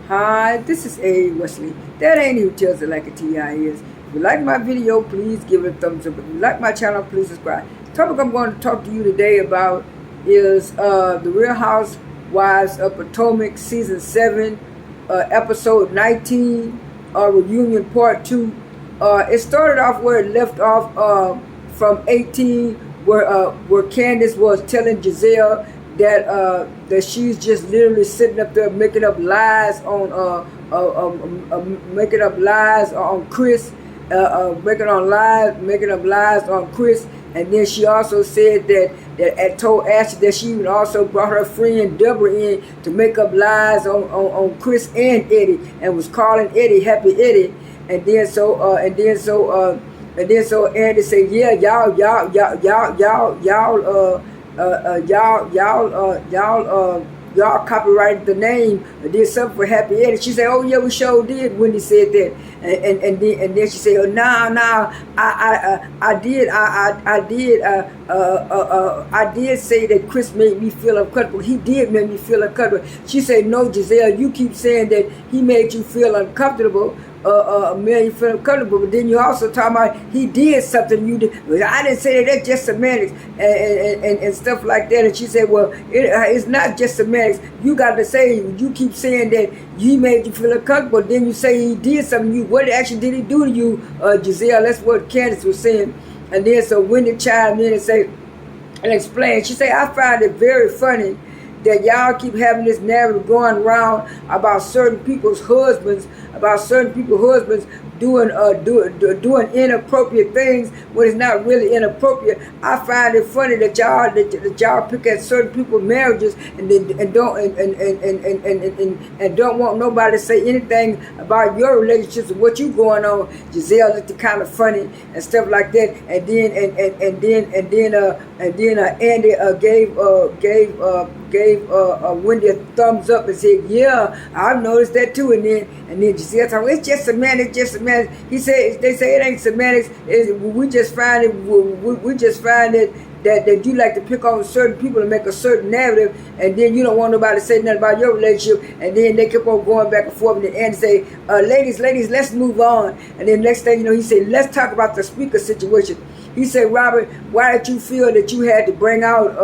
Hi, this is A. Wesley. That ain't who tells it like a TI is. If you like my video, please give it a thumbs up. If you like my channel, please subscribe. The topic I'm going to talk to you today about is the Real Housewives of Potomac Season 7, Episode 19, Reunion Part 2. It started off where it left off from 18, where Candiace was telling Giselle that she's just literally sitting up there making up lies on Chris, making up lies on Chris, and then she also said that told Ashley that she even also brought her friend Deborah in to make up lies on Chris and Eddie, and was calling Eddie Happy Eddie, and then so Andy said, yeah, y'all copyrighted the name, did something for Happy Eddie. She said, oh yeah, we sure did. Wendy said that, and then she said, oh no, I did say that Chris made me feel uncomfortable. He did make me feel uncomfortable. She said, no, Giselle, you keep saying that he made you feel uncomfortable. Made you feel uncomfortable, but then you also talking about he did something you did. I didn't say that. That's just semantics and stuff like that. And she said, well, it's not just semantics. You got to say, you keep saying that he made you feel uncomfortable, then you say he did something to you. What actually did he do to you, Giselle? That's what Candiace was saying. And then so Wendy chimed in and say and explained. She said, I find it very funny that y'all keep having this narrative going around about certain people's husbands, doing inappropriate things when it's not really inappropriate. I find it funny that y'all pick at certain people's marriages and don't want nobody to say anything about your relationships and what you going on. Giselle looked kind of funny and stuff like that, and then Andy gave Wendy a thumbs up and said, yeah, I've noticed that too. And then Giselle told him, it's just semantics, just semantics. He said, they say it ain't semantics. We just find that you like to pick on certain people and make a certain narrative, and then you don't want nobody to say nothing about your relationship, and then they keep on going back and forth, and then Andy say, ladies, let's move on. And then next thing you know, he said, let's talk about the speaker situation. He said, Robert, why did you feel that you had to bring out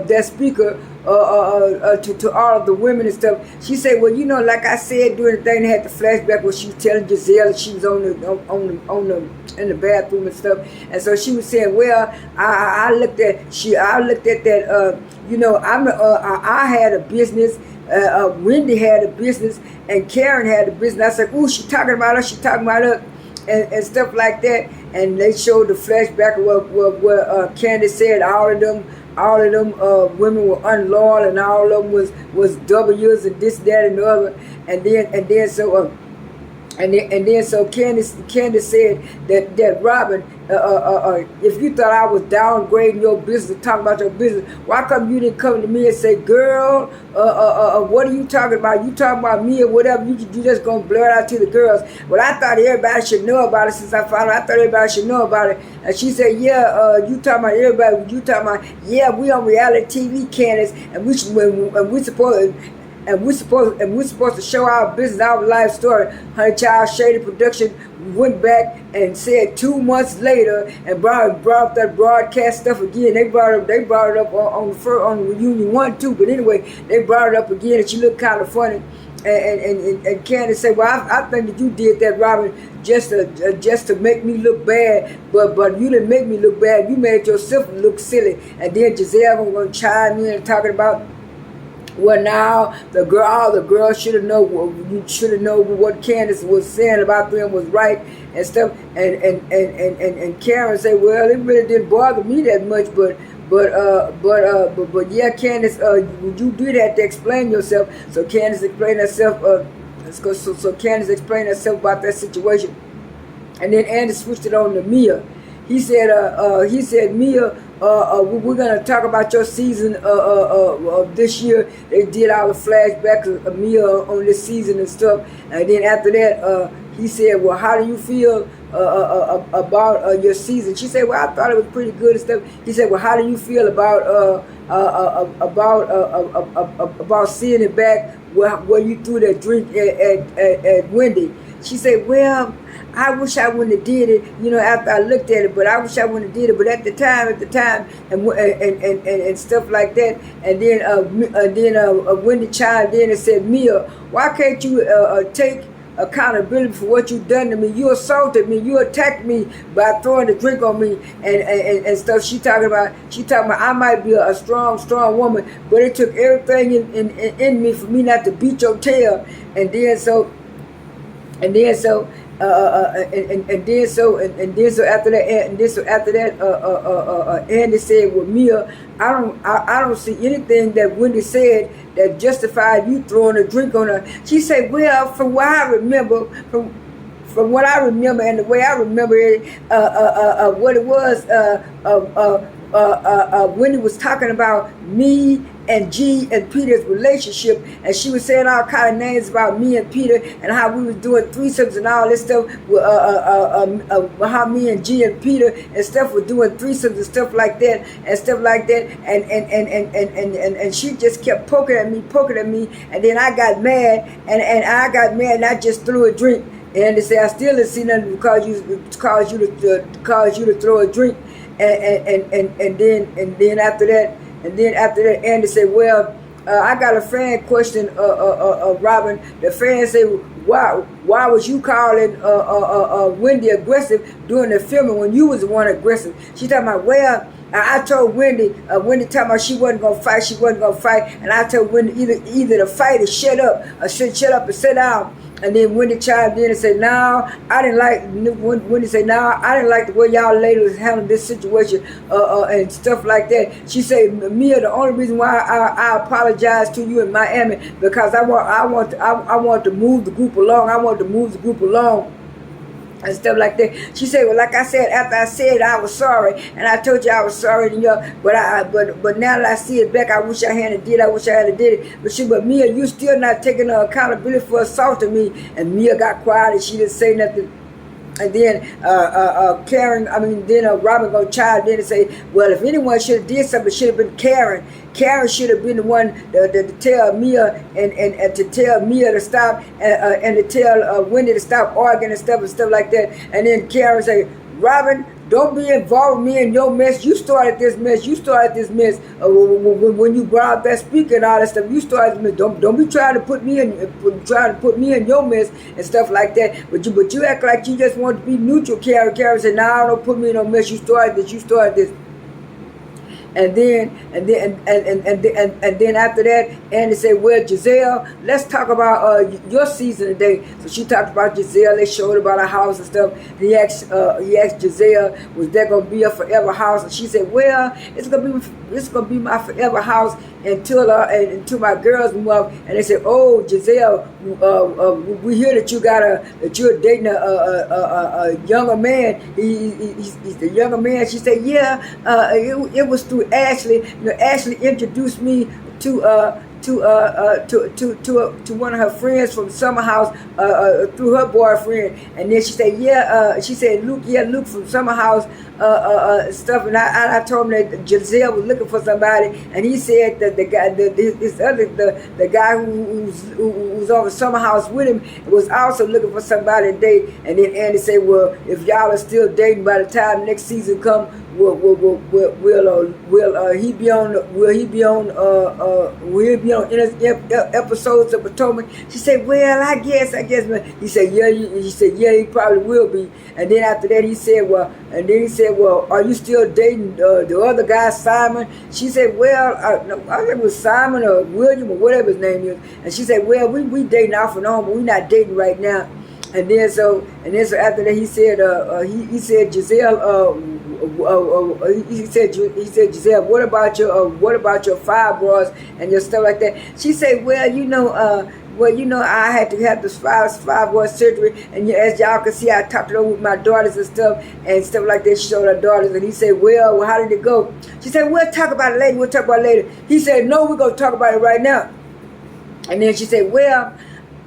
that speaker to all of the women and stuff? She said, well, you know, like I said during the thing, they had the flashback where she was telling Giselle that she was in the bathroom and stuff, and so she was saying, well, I looked at that, you know, I had a business. Wendy had a business, and Karen had a business. I said, ooh, she talking about us, and stuff like that. And they showed the flashback where Candiace said all of them women were unloyal, and all of them was W's and this, that, and the other. And then so Candiace said that Robin, if you thought I was downgrading your business, talking about your business, why come you didn't come to me and say, girl, what are you talking about? You talking about me or whatever? You just gonna blur it out to the girls. Well, I thought everybody should know about it since I found out. I thought everybody should know about it. And she said, yeah, you talking about everybody? You talking about, yeah, we on reality TV, Candiace, and we're supposed to show our business, our life story. Honey Child Shady Production went back and said 2 months later and brought up that broadcast stuff again. They brought it up on the reunion 1 too. But anyway, they brought it up again, and she looked kind of funny. And Candiace said, well, I think that you did that, Robin, just to make me look bad, but you didn't make me look bad. You made yourself look silly. And then Giselle was going to chime in and talking about, well, now all the girls should have known. You should have known what Candiace was saying about them was right and stuff. And Karen said, well, it really didn't bother me that much, but yeah, Candiace, you did have to explain yourself. So Candiace explained herself. So Candiace explained herself about that situation, and then Andy switched it on to Mia. He said, Mia, we're gonna talk about your season of this year. They did all the flashbacks of Mia on this season and stuff, and then after that, he said, well, how do you feel your season. She said, well, I thought it was pretty good and stuff. He said, well, how do you feel about seeing it back where you threw that drink at Wendy? She said, well, I wish I wouldn't have did it, after I looked at it, but I wish I wouldn't have did it. But at the time, and stuff like that. And then Wendy chimed in and said, Mia, why can't you take accountability for what you done to me? You assaulted me, you attacked me by throwing the drink on me and stuff. She talking about I might be a strong woman, but it took everything in me for me not to beat your tail. And then so after that, Andy said, well, Mia, I don't see anything that Wendy said that justified you throwing a drink on her. She said, well, from what I remember, and the way I remember it, what it was, Wendy was talking about me and G and Peter's relationship, and she was saying all kind of names about me and Peter and how we was doing threesomes and all this stuff. How me and G and Peter and stuff were doing threesomes and stuff like that, and she just kept poking at me, and then I got mad, and I just threw a drink. And they say I still didn't see nothing to cause you to throw a drink, and then after that. And then after that, Andy said, well, I got a fan question, Robin. The fan said, why was you calling Wendy aggressive during the filming when you was the one aggressive? She talking about, well, I told Wendy talking about she wasn't going to fight, and I told Wendy either to fight or shut up, and sit down. And then Wendy chimed in and said, no, I didn't like, Wendy said, no, I didn't like the way y'all ladies handled this situation, and stuff like that. She said, Mia, the only reason why I apologize to you in Miami, because I want to move the group along. And stuff like that. She said, well, like I said, after I said I was sorry, and I told you I was sorry, but now that I see it back, I wish I hadn't did it. But Mia, you still not taking accountability for assaulting me. And Mia got quiet and she didn't say nothing. And then Robin gonna chime in and say, well, if anyone should have did something, it should have been Karen. Karen should have been the one to tell Mia and to tell Mia to stop and to tell Wendy to stop arguing and stuff like that. And then Karen say, Robin, don't be involved with me in your mess. You started this mess. When you brought up that speaker and all that stuff, you started this mess. Don't be trying to put me in your mess and stuff like that. But you act like you just want to be neutral. Karen said, no, don't put me in no mess. You started this. And then after that, Andy said, well, Giselle, let's talk about your season today. So she talked about Giselle. They showed about her house and stuff. He asked Giselle, was that gonna be a forever house? And she said, well, it's gonna be my forever house until my girls move up. And they said, oh, Giselle, we hear that you're dating a younger man. He's the younger man. She said, yeah, it was through Ashley. Ashley introduced me to one of her friends from Summer House through her boyfriend. And then she said, Luke from Summer House stuff. And I told him that Giselle was looking for somebody, and he said that the guy who's on the Summer House with him was also looking for somebody to date. And then Andy said, well, if y'all are still dating by the time next season come, will he be on episodes of Potomac? She said, well, I guess, man. He said, yeah, he probably will be. And then after that, he said, well, are you still dating the other guy, Simon? She said, well, no, I think it was Simon or William or whatever his name is. And she said, well, we dating off and on, but we're not dating right now. And then so after that, he said Giselle, he said Giselle, what about your fibroids and your stuff like that? She said, well, I had to have this fibroid surgery, and as y'all can see, I talked it over with my daughters and stuff like that. She showed her daughters, and he said, well, how did it go? She said, we'll talk about it later. He said, no, we're gonna talk about it right now. And then she said, well,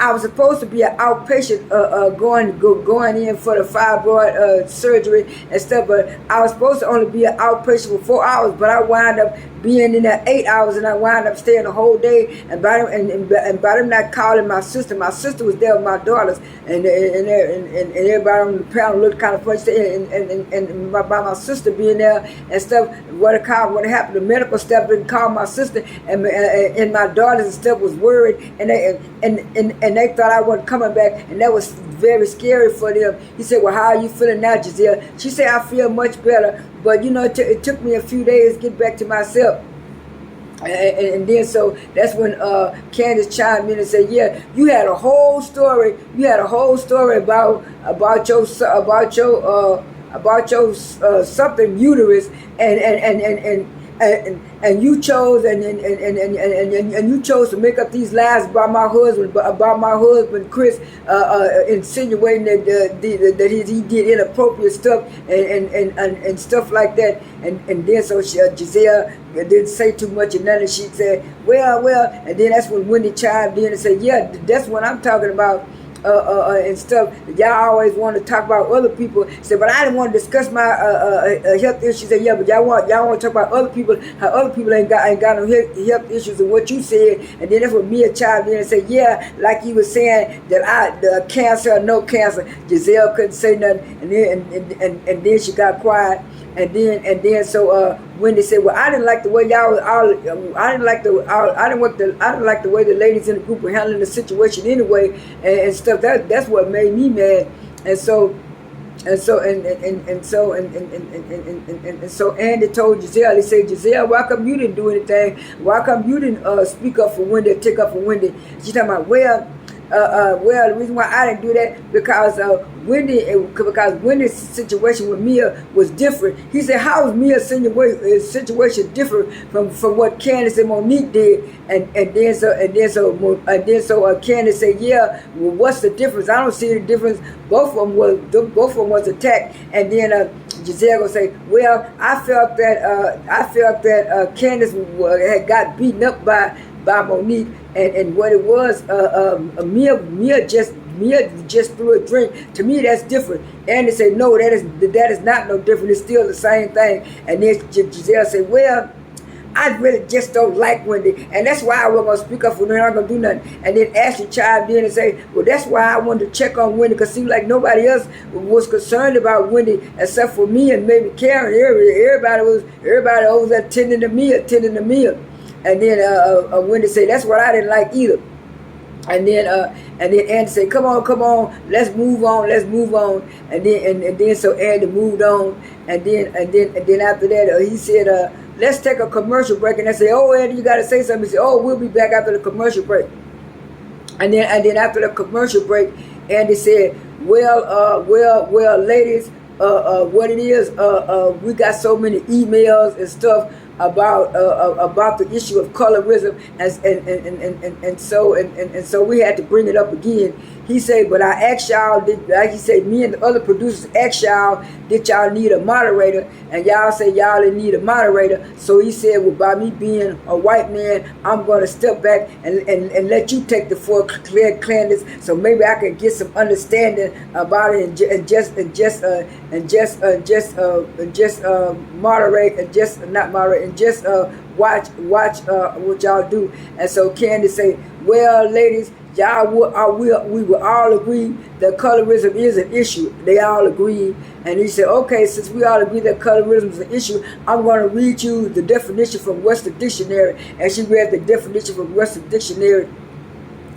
I was supposed to be an outpatient going in for the fibroid surgery and stuff, but I was supposed to only be an outpatient for 4 hours, but I wound up being in there 8 hours, and I wound up staying the whole day. And by them not calling my sister was there with my daughters, and everybody on the panel looked kind of funny. And by my sister being there and stuff, what happened? The medical staff didn't call my sister, and my daughters and stuff was worried, and they thought I wasn't coming back, and that was very scary for them. He said, "Well, how are you feeling now, Giselle?" She said, "I feel much better, but it took me a few days to get back to myself." And then so that's when Candiace chimed in and said, "Yeah, you had a whole story. You had a whole story about your something uterus, and you chose and you chose to make up these lies about my husband Chris, insinuating that he did inappropriate stuff and stuff like that." And then so Giselle didn't say too much, and then she said, well, and then that's when Wendy chimed in and said, "Yeah, that's what I'm talking about." And stuff. Y'all always want to talk about other people. Said, "But I didn't want to discuss my health issues." Said, "Yeah, but y'all want to talk about other people, how other people ain't got no health issues, and what you said." And then that's when Mia chimed in and said, "Yeah, like you were saying that the cancer or no cancer." Giselle couldn't say nothing, and then she got quiet. And then so Wendy said, "Well, I didn't like the way I didn't like the way the ladies in the group were handling the situation anyway, and stuff. That's what made me mad." And so Andy told Giselle, he said, "Giselle, why come you didn't do anything? Why come you didn't speak up for Wendy, or take up for Wendy?" She talking about, well, the reason why I didn't do that because Wendy's situation with Mia was different. He said, "How is Mia's situation different from what Candiace and Monique did?" And then so Candiace said, "Yeah, well, what's the difference? I don't see the difference. Both of them was attacked." And then Giselle gonna say, "Well, I felt that Candiace had got beaten up by Monique, and what it was, Mia just threw a drink. To me, that's different." And they said, "No, that is not no different. It's still the same thing." And then Giselle said, "Well, I really just don't like Wendy, and that's why I wasn't gonna speak up for her. I'm not gonna do nothing." And then Ashley chimed in and said, "Well, that's why I wanted to check on Wendy, because it seemed like nobody else was concerned about Wendy except for me and maybe Karen. Everybody was attending to me." And then Wendy said, "That's what I didn't like either." And then Andy said, come on, let's move on. And then so Andy moved on. And then after that, he said, "Let's take a commercial break." And I said, "Oh, Andy, you got to say something." He said, "Oh, we'll be back after the commercial break." And then after the commercial break, Andy said, well, ladies, what it is, we got so many emails and stuff about the issue of colorism, and so we had to bring it up again. He said, "But I asked y'all, like he said, me and the other producers asked y'all, did y'all need a moderator?" And y'all said y'all didn't need a moderator. So he said, "Well, by me being a white man, I'm going to step back and let you take the floor, Candiace, so maybe I can get some understanding about it and just moderate and just not moderate and just watch what y'all do." And so Candiace said, "Well, ladies, we will all agree that colorism is an issue." They all agreed. And he said, "Okay, since we all agree that colorism is an issue, I'm going to read you the definition from Webster Dictionary." And she read the definition from Webster Dictionary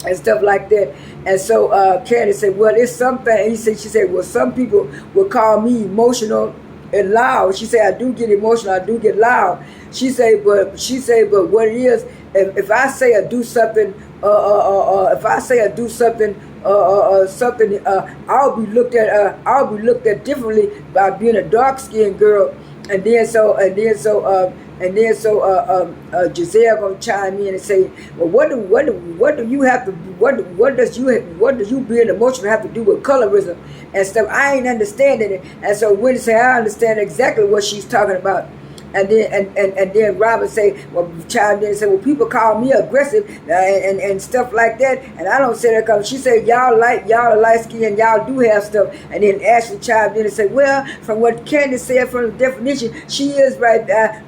and stuff like that. And so Candiace said, "Well, it's something." And she said, "Well, some people will call me emotional and loud." She said, "I do get emotional, I do get loud." She said, but what it is, if I say I do something, I'll be looked at differently by being a dark-skinned girl. And then so Giselle gonna chime in and say, "Well, what does you being emotional have to do with colorism and stuff? I ain't understanding it." And so Wendy said, "I understand exactly what she's talking about." And then Robert say, well, child then say, well, people call me aggressive and stuff like that, and I don't say that because she said y'all are light skinned, y'all do have stuff. And then Ashley chimed in and said, well, from what Candiace said from the definition, she is right.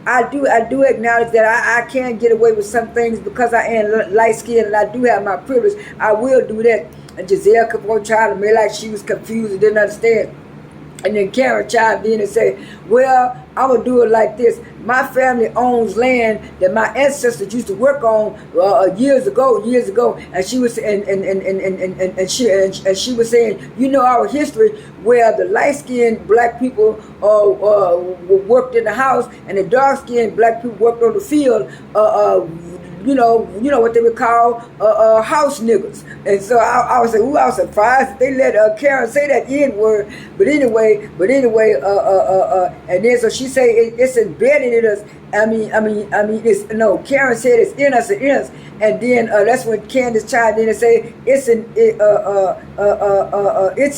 I do acknowledge that I can get away with some things because I am light skinned and I do have my privilege. I will do that. And Giselle kept on trying to make like she was confused and didn't understand. And then Karen chimed in and said, well, I'm going to do it like this. My family owns land that my ancestors used to work on years ago. And she was and she was saying, you know, our history where the light-skinned black people worked in the house and the dark-skinned black people worked on the field. You know what they would call house niggas. And so I was like, ooh, I was surprised that they let Karen say that N word. But anyway, and then so she say it's embedded in us. It's no. Karen said it's in us, and then that's when Candiace chimed in and say it's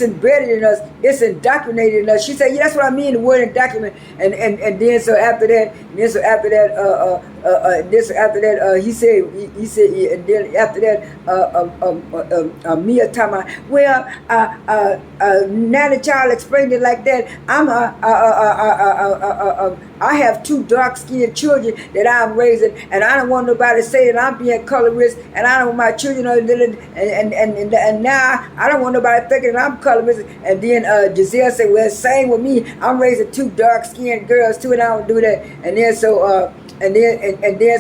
embedded in us, it's indoctrinated in us. She said, yeah, that's what I mean, the word indoctrinate. And then so after that, he said, and then after that, Mia talking about, well, now that y'all explained it like that, I have 2 dark-skinned children that I'm raising, and I don't want nobody to say that I'm being colorist, and I don't want my children, and now I don't want nobody thinking that I'm colorist. And then Giselle said, well, same with me. I'm raising 2 dark-skinned girls too, and I don't do that. And then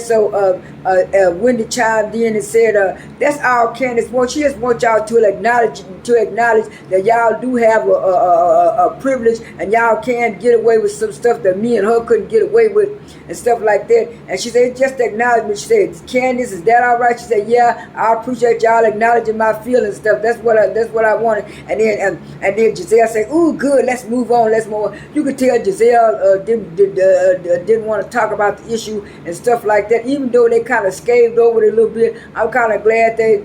so Wendy chimed in and said, that's all Candiace wants. She just wants y'all to acknowledge that y'all do have a privilege, and y'all can get away with some stuff that me and her couldn't get away with and stuff like that. And she said, just acknowledgement. She said, Candiace, is that all right? She said, yeah, I appreciate y'all acknowledging my feelings and stuff. That's what I wanted. And then Giselle said, ooh, good, let's move on, let's move on. You could tell Giselle didn't want to talk about the issue and stuff like that, even though they kind of scaved over it a little bit. I'm kind of glad they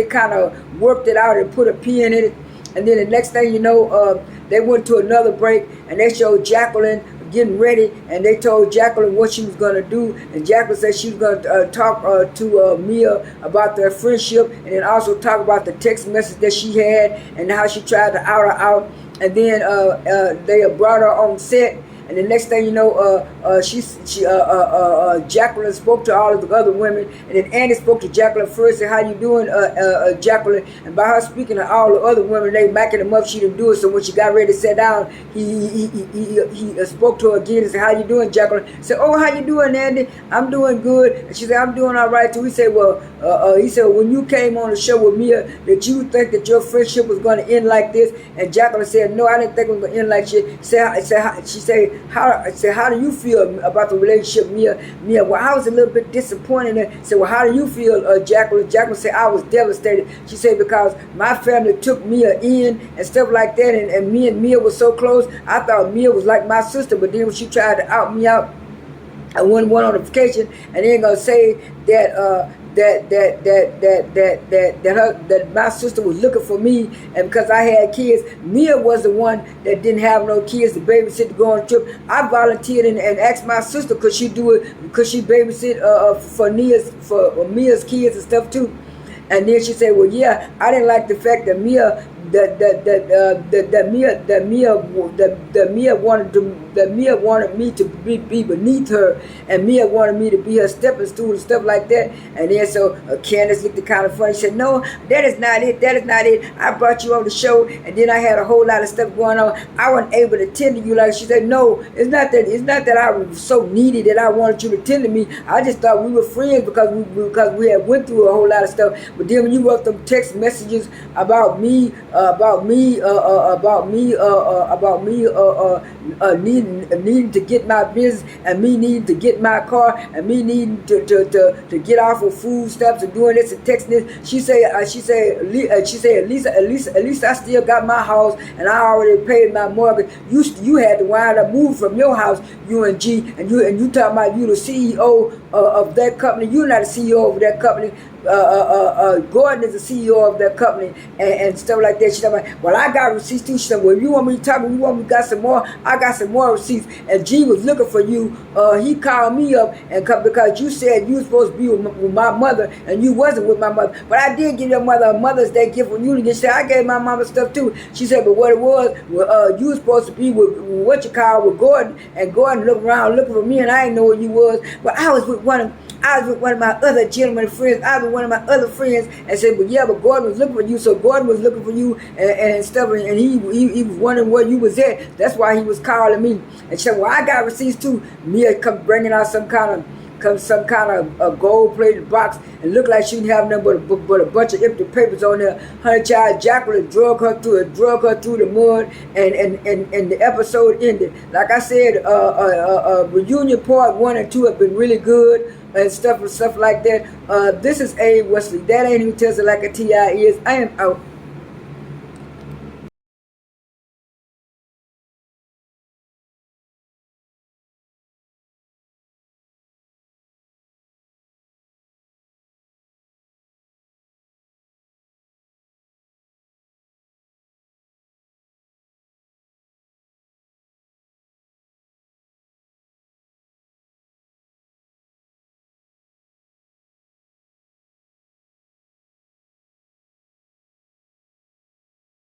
kind of worked it out and put a pin in it. And then the next thing you know, they went to another break and they showed Jacquiline getting ready, and they told Jacquiline what she was going to do, and Jacquiline said she was going to talk to Mia about their friendship, and then also talk about the text message that she had and how she tried to out her out. And then they brought her on set. And the next thing you know, Jacquiline spoke to all of the other women, and then Andy spoke to Jacquiline first. And how you doing, Jacquiline? And by her speaking to all the other women, they backing him up. She didn't do it. So when she got ready to sit down, he spoke to her again and said, "How you doing, Jacquiline?" He said, "Oh, how you doing, Andy? I'm doing good." And she said, "I'm doing all right too." He said, "Well," he said, "when you came on the show with Mia, did you think that your friendship was going to end like this?" And Jacquiline said, "No, I didn't think it was going to end like shit." She said, how do you feel about the relationship, Mia? Well, I was a little bit disappointed. And said, well, how do you feel, Jacquiline? Jacquiline said, I was devastated. She said, because my family took Mia in and stuff like that, and me and Mia was so close. I thought Mia was like my sister, but then when she tried to out me out, I went on a vacation, and they ain't gonna say that that my sister was looking for me, and because I had kids. Mia was the one that didn't have no kids to babysit to go on a trip. I volunteered and asked my sister could she do it, could she babysit for Mia's kids and stuff too. And then she said, well, yeah, I didn't like the fact that Mia Mia wanted me to be beneath her, and Mia wanted me to be her stepping stool and stuff like that. And then so Candiace looked kind of funny. She said, no, that is not it. That is not it. I brought you on the show, and then I had a whole lot of stuff going on. I wasn't able to tend to you like. She said, no, it's not that I was so needy that I wanted you to tend to me. I just thought we were friends because we had went through a whole lot of stuff. But then when you wrote them text messages about me needing to get my business, and me needing to get my car, and me needing to get off of food stuffs and doing this and texting this. She said at least I still got my house, and I already paid my mortgage. You had to wind up moving from your house, UNG, and you talking about you the CEO of that company. You're not the CEO of that company. Gordon is the CEO of that company and stuff like that. She said, well, I got receipts too. She said, well, you want me to talk? You want me to got some more? I got some more receipts. And G was looking for you. He called me up and because you said you were supposed to be with my mother and you wasn't with my mother. But I did give your mother a Mother's Day gift when you didn't get. She said, I gave my mama stuff too. She said, but what it was, you were supposed to be with what you call with Gordon, and Gordon looked around looking for me, and I didn't know where you was. But I was with one of my other gentleman friends. I was with one of my other friends and said, but yeah, but Gordon was looking for you. So Gordon was looking for you and stuff, and he was wondering where you was at. That's why he was calling me. And she said, well, I got receipts too. Mia come bringing out some kind of gold-plated box and looked like she didn't have nothing but a bunch of empty papers on there. Honey child, Jacquiline drug her through the mud, and the episode ended. Like I said, reunion part 1 and 2 have been really good and stuff like that. This is A. Wesley. That ain't who tells it like a T.I. is. I am out.